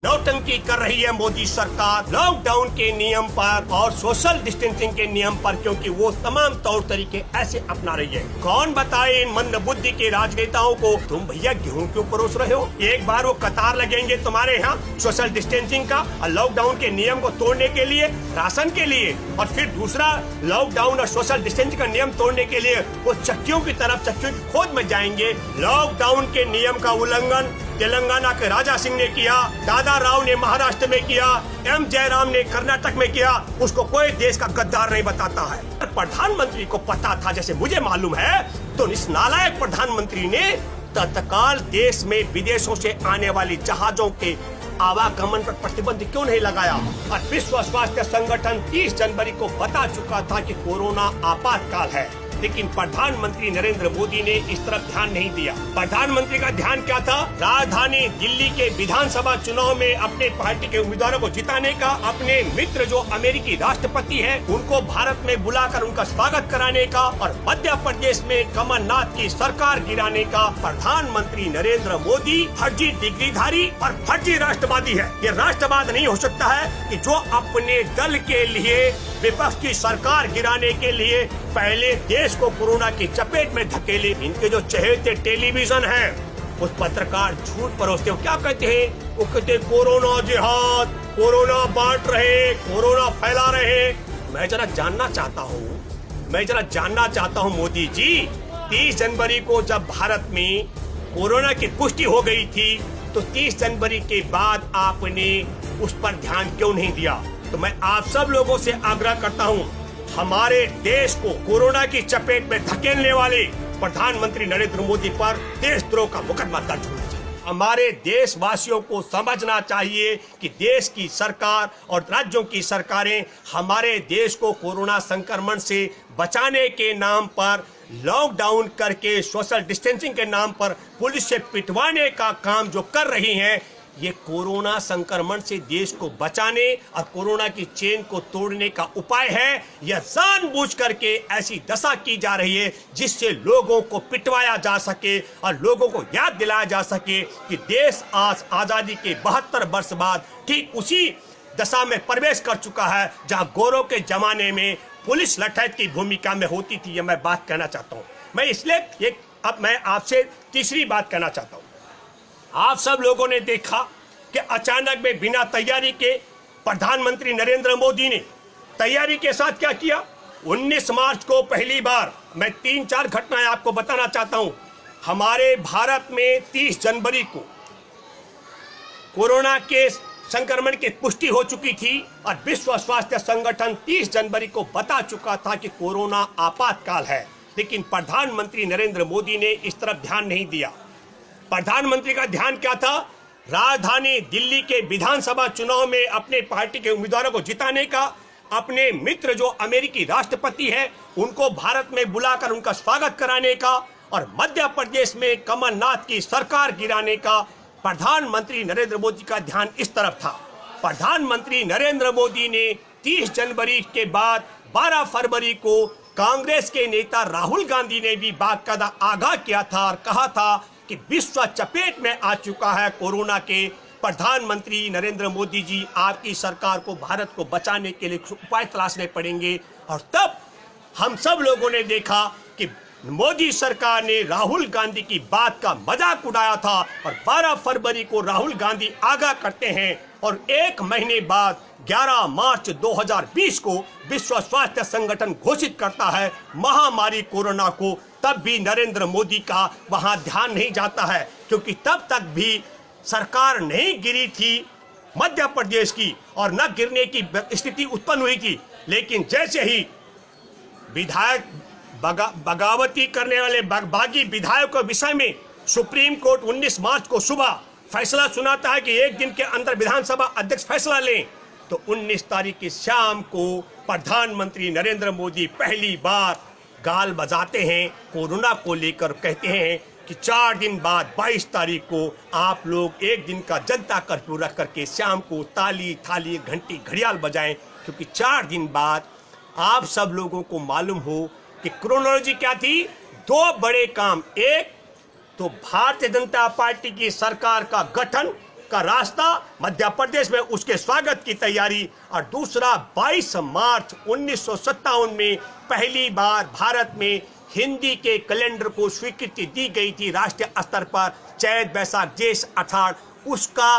नौटंकी कर रही है मोदी सरकार लॉकडाउन के नियम पर और सोशल डिस्टेंसिंग के नियम पर, क्योंकि वो तमाम तौर तरीके ऐसे अपना रही है। कौन बताए इन मंद बुद्धि के राजनेताओं को, तुम भैया गेहूं क्यों परोस रहे हो? एक बार वो कतार लगेंगे तुम्हारे यहाँ सोशल डिस्टेंसिंग का और लॉकडाउन के नियम को तोड़ने के लिए, राशन के लिए, और फिर दूसरा लॉकडाउन और सोशल डिस्टेंसिंग का नियम तोड़ने के लिए वो चक्कियों की तरफ, चक्कियों की खोज में जाएंगे। लॉकडाउन के नियम का उल्लंघन तेलंगाना के राजा सिंह ने किया, दादा राव ने महाराष्ट्र में किया, एम जयराम ने कर्नाटक में किया, उसको कोई देश का गद्दार नहीं बताता है। प्रधानमंत्री को पता था, जैसे मुझे मालूम है, तो इस नालायक प्रधानमंत्री ने तत्काल देश में विदेशों से आने वाली जहाजों के आवागमन पर प्रतिबंध क्यों नहीं लगाया? और विश्व स्वास्थ्य संगठन 30 जनवरी को बता चुका था कि कोरोना आपातकाल है, लेकिन प्रधानमंत्री नरेंद्र मोदी ने इस तरफ ध्यान नहीं दिया। प्रधानमंत्री का ध्यान क्या था? राजधानी दिल्ली के विधानसभा चुनाव में अपने पार्टी के उम्मीदवारों को जिताने का, अपने मित्र जो अमेरिकी राष्ट्रपति हैं, उनको भारत में बुलाकर उनका स्वागत कराने का, और मध्य प्रदेश में कमलनाथ की सरकार गिराने का। प्रधानमंत्री नरेंद्र मोदी फर्जी डिग्रीधारी और फर्जी राष्ट्रवादी है। ये राष्ट्रवाद नहीं हो सकता है कि जो अपने दल के लिए, विपक्ष की सरकार गिराने के लिए पहले देश को कोरोना की चपेट में धकेले। इनके जो चहेते टेलीविजन है, उस पत्रकार झूठ परोसते हो। क्या कहते हैं? वो कहते हैं कोरोना जिहाद, कोरोना बांट रहे, कोरोना फैला रहे। मैं जरा जानना चाहता हूँ मोदी जी, 30 जनवरी को जब भारत में कोरोना की पुष्टि हो गई थी, तो 30 जनवरी के बाद आपने उस पर ध्यान क्यों नहीं दिया? तो मैं आप सब लोगों से आग्रह करता हूँ, हमारे देश को कोरोना की चपेट में धकेलने वाले प्रधानमंत्री नरेंद्र मोदी पर देशद्रोह का मुकदमा दर्ज होना चाहिए। हमारे देशवासियों को समझना चाहिए कि देश की सरकार और राज्यों की सरकारें हमारे देश को कोरोना संक्रमण से बचाने के नाम पर, लॉकडाउन करके, सोशल डिस्टेंसिंग के नाम पर पुलिस से पिटवाने का काम जो कर रही हैं, ये कोरोना संक्रमण से देश को बचाने और कोरोना की चेन को तोड़ने का उपाय है। यह जानबूझ करके ऐसी दशा की जा रही है जिससे लोगों को पिटवाया जा सके और लोगों को याद दिलाया जा सके कि देश आज आजादी के 72 वर्ष बाद ठीक उसी दशा में प्रवेश कर चुका है जहां गोरों के जमाने में पुलिस लठैत की भूमिका में होती थी। यह मैं बात कहना चाहता हूँ। मैं इसलिए अब मैं आपसे तीसरी बात कहना चाहता हूँ। आप सब लोगों ने देखा कि अचानक में बिना तैयारी के प्रधानमंत्री नरेंद्र मोदी ने तैयारी के साथ क्या किया? 19 मार्च को पहली बार, मैं 3-4 घटनाएं आपको बताना चाहता हूं। हमारे भारत में 30 जनवरी को कोरोना के संक्रमण की पुष्टि हो चुकी थी और विश्व स्वास्थ्य संगठन 30 जनवरी को बता चुका था कि कोरोना आपातकाल है, लेकिन प्रधानमंत्री नरेंद्र मोदी ने इस तरफ ध्यान नहीं दिया। प्रधानमंत्री का ध्यान क्या था? राजधानी दिल्ली के विधानसभा चुनाव में अपने पार्टी के उम्मीदवारों को जिताने का, अपने मित्र जो अमेरिकी राष्ट्रपति हैं, उनको भारत में बुलाकर उनका स्वागत कराने का, और मध्य प्रदेश में कमलनाथ की सरकार गिराने का। प्रधानमंत्री नरेंद्र मोदी का ध्यान इस तरफ था। प्रधानमंत्री नरेंद्र मोदी ने 30 जनवरी के बाद 12 फरवरी को कांग्रेस के नेता राहुल गांधी ने भी बाकायदा आगाह किया था और कहा था कि विश्व चपेट में आ चुका है कोरोना के। प्रधानमंत्री नरेंद्र मोदी जी, आपकी सरकार को, भारत को बचाने के लिए उपाय तलाशने पड़ेंगे। और तब हम सब लोगों ने देखा कि मोदी सरकार ने राहुल गांधी की बात का मजाक उड़ाया था और 12 फरवरी को राहुल गांधी आगाह करते हैं और 1 महीने बाद 11 मार्च 2020 को विश्व स्वास्थ्य संगठन घोषित करता है महामारी कोरोना को। तब भी नरेंद्र मोदी का वहां ध्यान नहीं जाता है, क्योंकि तब तक भी सरकार नहीं गिरी थी मध्य प्रदेश की और न गिरने की स्थिति उत्पन्न हुई थी। लेकिन जैसे ही विधायक बगावती करने वाले बागी विधायकों के विषय में सुप्रीम कोर्ट 19 मार्च को सुबह फैसला सुनाता है कि 1 दिन के अंदर विधानसभा अध्यक्ष फैसला लें, तो 19 तारीख की शाम को प्रधानमंत्री नरेंद्र मोदी पहली बार गाल बजाते हैं कोरोना को लेकर। कहते हैं कि 4 दिन बाद 22 तारीख को आप लोग 1 दिन का जनता कर्फ्यू रख करके शाम को ताली, थाली, घंटी, घड़ियाल बजाएं, क्योंकि 4 दिन बाद आप सब लोगों को मालूम हो कि क्रोनोलॉजी क्या थी। 2 बड़े काम, एक तो भारतीय जनता पार्टी की सरकार का गठन का रास्ता, मध्य प्रदेश में उसके स्वागत की तैयारी। और दूसरा 22 मार्च 1957 में पहली बार भारत में हिंदी के कैलेंडर को स्वीकृति दी गई थी राष्ट्रीय स्तर पर, चैत बैसाख जेठ अषाढ़, उसका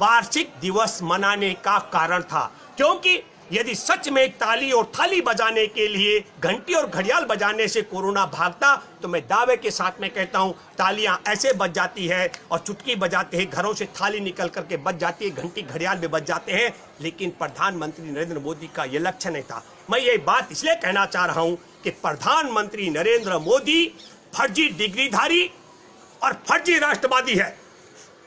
वार्षिक दिवस मनाने का कारण था। क्योंकि यदि सच में ताली और थाली बजाने के लिए घंटी और घड़ियाल बजाने से कोरोना भागता, तो मैं दावे के साथ में कहता हूं तालियां ऐसे बज जाती है और चुटकी बजाते हैं, घरों से थाली निकल करके बज जाती है, घंटी घड़ियाल भी बज जाते हैं। लेकिन प्रधानमंत्री नरेंद्र मोदी का यह लक्ष्य नहीं था। मैं ये बात इसलिए कहना चाह रहा हूं कि प्रधानमंत्री नरेंद्र मोदी फर्जी डिग्रीधारी और फर्जी राष्ट्रवादी है।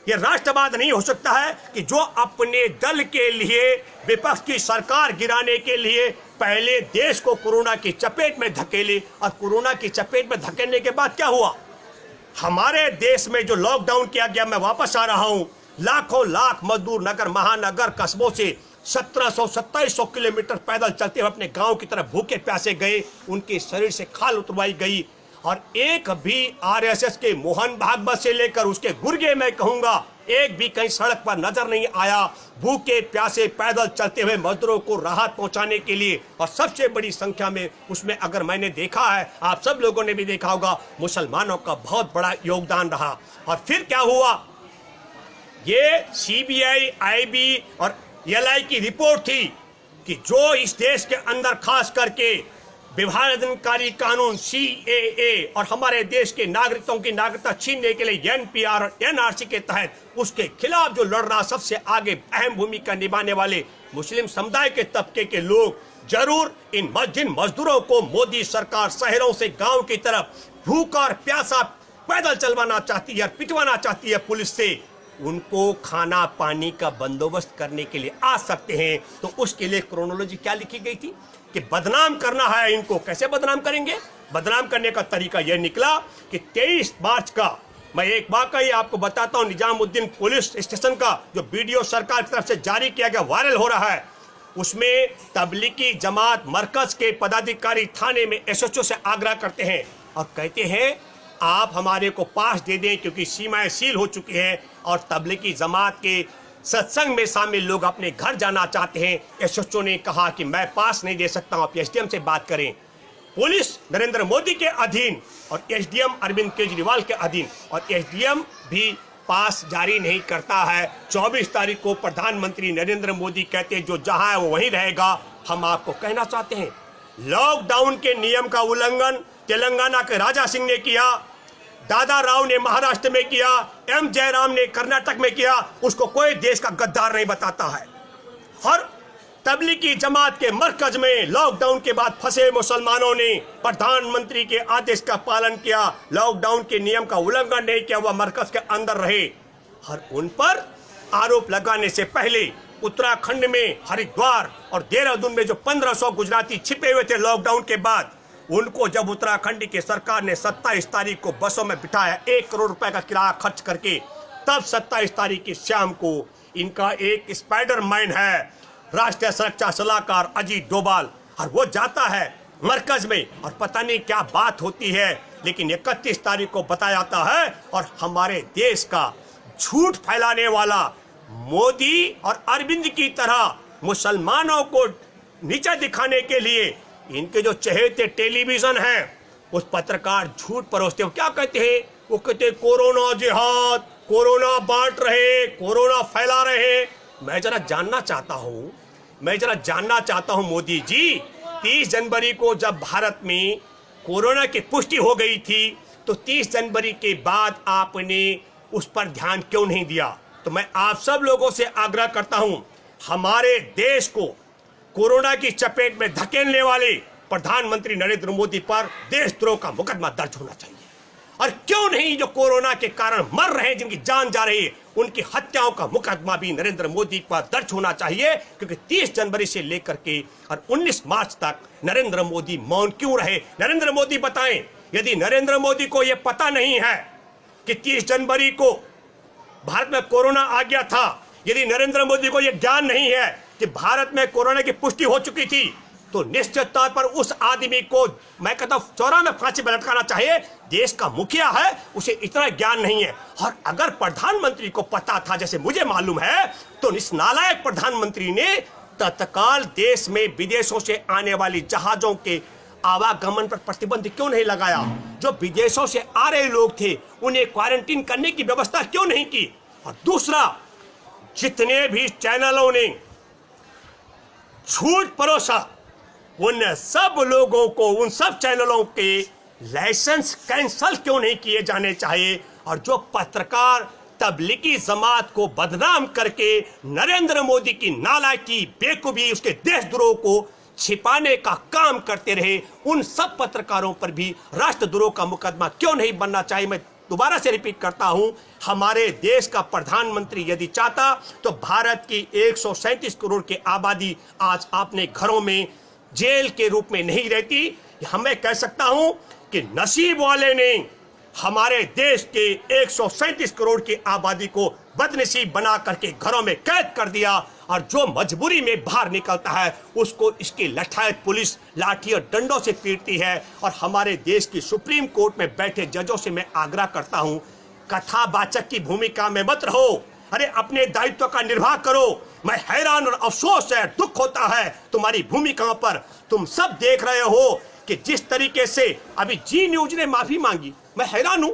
ये राष्ट्रवाद नहीं हो सकता है कि जो अपने दल के लिए विपक्ष की सरकार गिराने के लिए पहले देश को कोरोना की चपेट में धकेले, और कोरोना की चपेट में धकेलने के बाद क्या हुआ, हमारे देश में जो लॉकडाउन किया गया, मैं वापस आ रहा हूं, लाखों लाख मजदूर नगर महानगर कस्बों से 1700-2700 किलोमीटर पैदल चलते हुए अपने गांव की तरफ भूखे प्यासे गए, उनके शरीर से खाल उतरवाई गई। और एक भी आरएसएस के मोहन भागवत से लेकर उसके गुर्गे, मैं कहूंगा, एक भी कहीं सड़क पर नजर नहीं आया भूखे प्यासे पैदल चलते हुए मजदूरों को राहत पहुंचाने के लिए। और सबसे बड़ी संख्या में उसमें अगर मैंने देखा है, आप सब लोगों ने भी देखा होगा, मुसलमानों का बहुत बड़ा योगदान रहा। और फिर क्या हुआ, ये सीबीआई, आईबी और एलआई की रिपोर्ट थी कि जो इस देश के अंदर खास करके विभाजनकारी कानून सीएए और हमारे देश के नागरिकों की नागरिकता छीनने के लिए एनपीआर और एनआरसी के तहत उसके खिलाफ जो लड़ रहा, सबसे आगे अहम भूमिका निभाने वाले मुस्लिम समुदाय के तबके के लोग जरूर जिन मजदूरों को मोदी सरकार शहरों से गांव की तरफ भूखा और प्यासा पैदल चलवाना चाहती है, पिटवाना चाहती है पुलिस से, उनको खाना पानी का बंदोबस्त करने के लिए आ सकते हैं। तो उसके लिए क्रोनोलॉजी क्या लिखी गई थी कि बदनाम करना है इनको। कैसे बदनाम करेंगे? बदनाम करने का तरीका यह निकला कि 23 मार्च का, मैं एक वाकई आपको बताता हूं, निजामुद्दीन पुलिस स्टेशन का जो वीडियो सरकार की तरफ से जारी किया गया, वायरल हो रहा है, उसमें तबलीगी जमात मरकज के पदाधिकारी थाने में एसएचओ से आग्रह करते हैं और कहते हैं आप हमारे को पास दे दें क्योंकि सीमाएं सील हो चुकी हैं और तबलीगी जमात के सत्संग में शामिल लोग अपने घर जाना चाहते हैं। एसएचओ ने कहा कि मैं पास नहीं दे सकता हूं, आप एसडीएम से बात करें। पुलिस नरेंद्र मोदी के अधीन और एसडीएम अरविंद केजरीवाल के अधीन, और एसडीएम भी पास जारी नहीं करता है। 24 तारीख को प्रधानमंत्री नरेंद्र मोदी कहते हैं जो जहां है वो वहीं रहेगा। हम आपको कहना चाहते हैं लॉकडाउन के नियम का उल्लंघन तेलंगाना के राजा सिंह ने किया, दादा राव ने महाराष्ट्र में किया, एम जयराम ने कर्नाटक में किया, उसको कोई देश का गद्दार नहीं बताता है। हर तबलीगी जमात के मरकज में लॉकडाउन के बाद फंसे मुसलमानों ने प्रधानमंत्री के आदेश का पालन किया, लॉकडाउन के नियम का उल्लंघन नहीं किया, वह मरकज के अंदर रहे। हर उन पर आरोप लगाने से पहले उत्तराखंड में हरिद्वार और देहरादून में जो 1500 गुजराती छिपे हुए थे लॉकडाउन के बाद, उनको जब उत्तराखंड की सरकार ने 27 तारीख को बसों में बिठाया 1 करोड़ रुपए का किराया खर्च करके, तब 27 तारीख की शाम को इनका एक स्पाइडरमैन है राष्ट्रीय सुरक्षा सलाहकार अजीत डोभाल, और वो जाता है मरकज में और पता नहीं क्या बात होती है, लेकिन 31 तारीख को बताया जाता है और हमारे देश का झूठ फैलाने वाला मोदी और अरविंद की तरह मुसलमानों को नीचा दिखाने के लिए इनके जो चहेते टेलीविजन हैं, उस पत्रकार झूठ परोसते हो। क्या कहते हैं? वो कहते हैं कोरोना जिहाद, कोरोना बांट रहे, कोरोना फैला रहे। मैं जरा जानना चाहता हूं मोदी जी, 30 जनवरी को जब भारत में कोरोना की पुष्टि हो गई थी, तो 30 जनवरी के बाद आपने उस पर ध्यान क्यों नहीं दिया? तो मैं आप सब लोगों से आग्रह करता हूं, हमारे देश को कोरोना की चपेट में धकेलने वाले प्रधानमंत्री नरेंद्र मोदी पर देशद्रोह का मुकदमा दर्ज होना चाहिए। और क्यों नहीं जो कोरोना के कारण मर रहे हैं, जिनकी जान जा रही है, उनकी हत्याओं का मुकदमा भी नरेंद्र मोदी पर दर्ज होना चाहिए। क्योंकि 30 जनवरी से लेकर के और 19 मार्च तक नरेंद्र मोदी मौन क्यों रहे? नरेंद्र मोदी बताएं। यदि नरेंद्र मोदी को यह पता नहीं है कि 30 जनवरी को भारत में कोरोना आ गया था, यदि नरेंद्र मोदी को यह ज्ञान नहीं है कि भारत में कोरोना की पुष्टि हो चुकी थी, तो निश्चित तौर पर उस आदमी को मैं कहता हूं 94 फांसी में लटकाना चाहिए। देश का मुखिया है, उसे इतना ज्ञान नहीं है। और अगर प्रधानमंत्री को पता था, जैसे मुझे मालूम है, तो इस नालायक प्रधानमंत्री ने तत्काल देश में विदेशों से आने वाली जहाजों के आवागमन पर प्रतिबंध क्यों नहीं लगाया? जो विदेशों से आ रहे लोग थे उन्हें क्वारंटीन करने की व्यवस्था क्यों नहीं की? और दूसरा, जितने भी चैनलों ने झूठ परोसा, उन सब लोगों को, उन सब चैनलों के लाइसेंस कैंसल क्यों नहीं किए जाने चाहिए? और जो पत्रकार तबलीगी जमात को बदनाम करके नरेंद्र मोदी की नालायकी, बेकुबी, उसके देशद्रोह को छिपाने का काम करते रहे, उन सब पत्रकारों पर भी राष्ट्रद्रोह का मुकदमा क्यों नहीं बनना चाहिए? मैं दोबारा से रिपीट करता हूं, हमारे देश का प्रधानमंत्री यदि चाहता तो भारत की 137 करोड़ की आबादी आज अपने घरों में जेल के रूप में नहीं रहती। हमें कह सकता हूं कि नसीब वाले ने हमारे देश के 137 करोड़ की आबादी को बदनसीब बना करके घरों में कैद कर दिया। और जो मजबूरी में बाहर निकलता है उसको इसकी लठायत पुलिस लाठी और डंडों से पीटती है। और हमारे देश की सुप्रीम कोर्ट में बैठे जजों से मैं आग्रह करता हूं, कथावाचक की भूमिका में मत रहो, अरे अपने दायित्व का निर्वाह करो। मैं हैरान और अफसोस है, दुख होता है तुम्हारी भूमिकाओं पर। तुम सब देख रहे हो कि जिस तरीके से अभी जी न्यूज ने माफी मांगी, मैं हैरान हूं।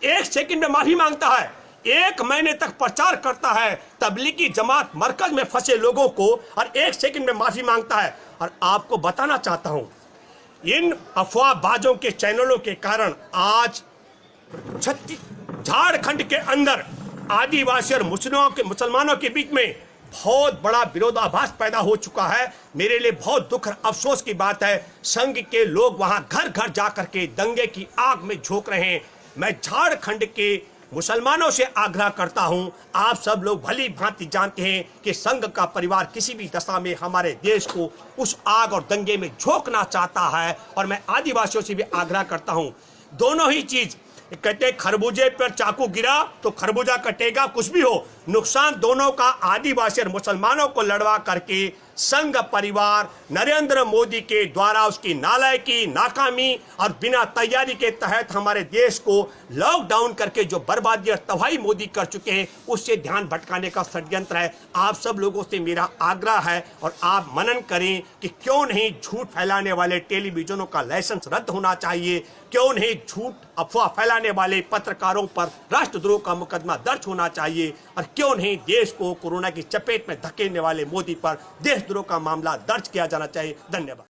1 सेकंड में माफी मांगता है, 1 महीने तक प्रचार करता है तबलीगी जमात मरकज में फंसे लोगों को, और 1 सेकंड में माफी मांगता है। और आपको बताना चाहता हूं, इन अफवाहबाजों के चैनलों के कारण आज झारखंड के अंदर आदिवासी और मुसलमानों के बीच में बहुत बड़ा विरोधाभास पैदा हो चुका है। मेरे लिए बहुत दुख और अफसोस की बात है, संघ के लोग वहां घर घर जाकर के दंगे की आग में झोंक रहे हैं। मैं झारखंड के मुसलमानों से आग्रह करता हूं, आप सब लोग भली भांति जानते हैं कि संघ का परिवार किसी भी दशा में हमारे देश को उस आग और दंगे में झोंकना चाहता है। और मैं आदिवासियों से भी आग्रह करता हूं, दोनों ही चीज, कहते खरबूजे पर चाकू गिरा तो खरबूजा कटेगा, कुछ भी हो, नुकसान दोनों का आदिवासी और मुसलमानों को लड़वा करके संघ परिवार नरेंद्र मोदी के द्वारा उसकी नालायकी, नाकामी और बिना तैयारी के तहत हमारे देश को लॉकडाउन करके जो बर्बादी और तबाही मोदी कर चुके हैं, उससे ध्यान भटकाने का षड्यंत्र है। आप सब लोगों से मेरा आग्रह है और आप मनन करें कि क्यों नहीं झूठ फैलाने वाले टेलीविजनों का लाइसेंस रद्द होना चाहिए, क्यों नहीं झूठ अफवाह फैलाने वाले पत्रकारों पर राष्ट्रद्रोह का मुकदमा दर्ज होना चाहिए, और क्यों नहीं देश को कोरोना की चपेट में धकेलने वाले मोदी पर देशद्रोह का मामला दर्ज किया जाना चाहिए। धन्यवाद।